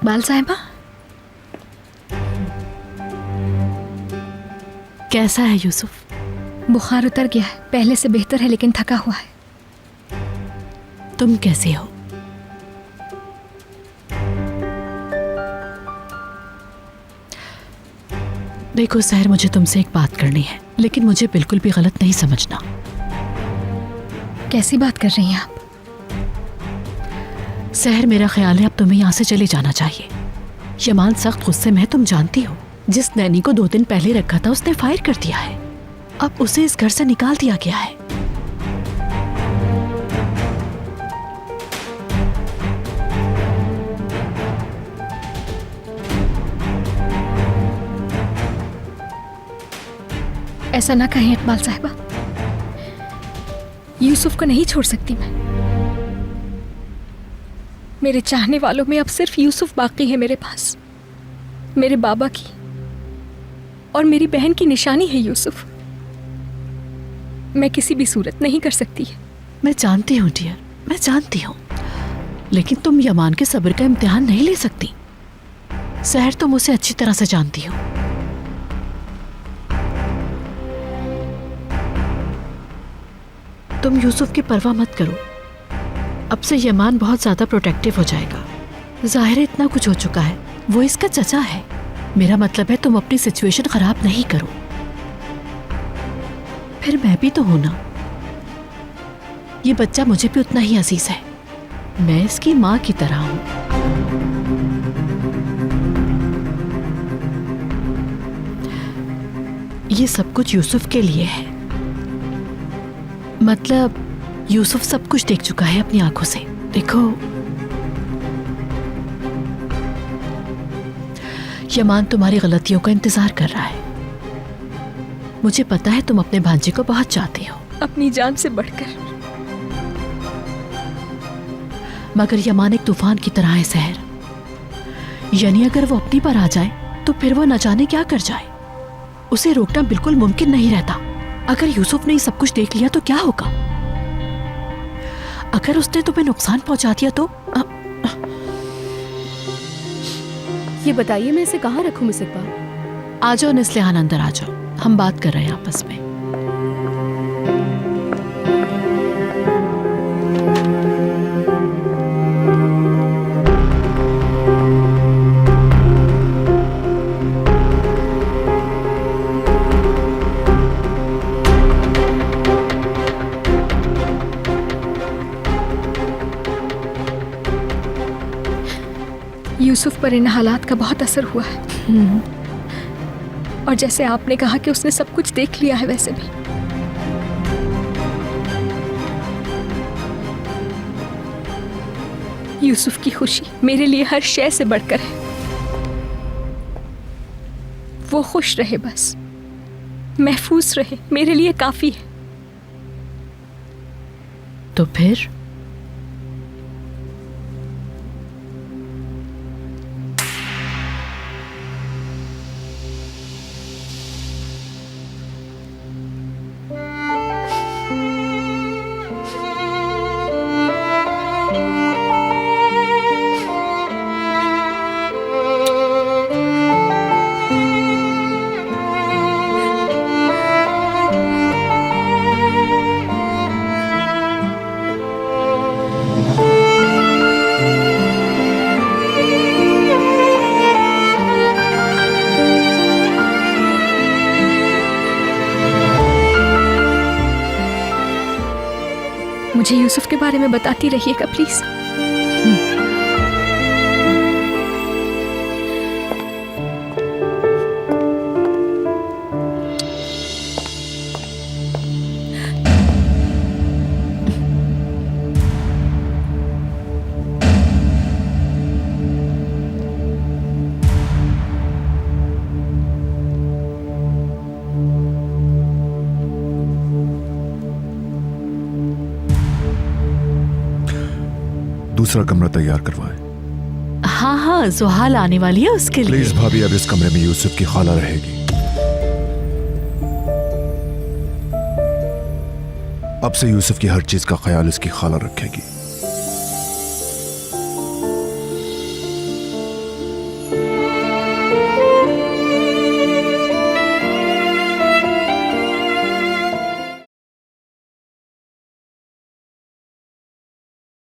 इकबाल साहिबा, कैसा है यूसुफ? बुखार उतर गया है, पहले से बेहतर है लेकिन थका हुआ है। तुम कैसे हो? देखो सहर, मुझे तुमसे एक बात करनी है, लेकिन मुझे बिल्कुल भी गलत नहीं समझना। कैसी बात कर रही हैं आप? सहर, मेरा ख्याल है अब तुम्हें यहाँ से चले जाना चाहिए। यमान सख्त गुस्से में है, तुम जानती हो। जिस नैनी को 2 दिन पहले रखा था उसने फायर कर दिया है। अब उसे इस घर से निकाल दिया गया है। ऐसा ना कहें इकबाल साहिबा, यूसुफ को नहीं छोड़ सकती मैं। मेरे चाहने वालों में अब सिर्फ यूसुफ बाकी है मेरे पास। मेरे बाबा की और मेरी बहन की निशानी है यूसुफ। मैं किसी भी सूरत नहीं कर सकती है। मैं जानती हूँ डियर, मैं जानती हूँ, लेकिन तुम यमान के सब्र का इम्तिहान नहीं ले सकती। सहर, तुम उसे अच्छी तरह से जानती हो। तुम यूसुफ की परवाह मत करो। अब से यमान बहुत ज्यादा प्रोटेक्टिव हो जाएगा। जाहिर है इतना कुछ हो चुका है, वो इसका चचा है। मेरा मतलब है तुम अपनी सिचुएशन खराब नहीं करो। फिर मैं भी तो हूं ना। ये बच्चा मुझे भी उतना ही अजीज है। मैं इसकी माँ की तरह हूं। ये सब कुछ यूसुफ के लिए है। मतलब यूसुफ सब कुछ देख चुका है अपनी आंखों से। देखो, यमान तुम्हारी गलतियों का इंतजार कर रहा है। मुझे पता है तुम अपने भांजे को बहुत चाहते हो, अपनी जान से बढ़कर। मगर यमान एक तूफान की तरह है सहर। यानी अगर वो अपनी पर आ जाए तो फिर वो न जाने क्या कर जाए। उसे रोकना बिल्कुल मुमकिन नहीं रहता। अगर यूसुफ ने सब कुछ देख लिया तो क्या होगा? अगर उसने तुम्हें नुकसान पहुंचा दिया तो ये बताइए मैं इसे कहाँ रखूं मिस इकबाल? आ जाओ निस्लिहान, अंदर आ जाओ, हम बात कर रहे हैं आपस में। यूसुफ पर इन हालात का बहुत असर हुआ है। और जैसे आपने कहा कि उसने सब कुछ देख लिया है, वैसे भी यूसुफ की खुशी मेरे लिए हर शय से बढ़कर है। वो खुश रहे, बस महफूज रहे, मेरे लिए काफी है। तो फिर मुझे यूसुफ के बारे में बताती रहिएगा प्लीज। दूसरा कमरा तैयार करवाएं। हाँ हाँ, जुहाल आने वाली है उसके लिए। प्लीज भाभी, अब इस कमरे में यूसुफ की खाला रहेगी। अब से यूसुफ की हर चीज का ख्याल इसकी खाला रखेगी।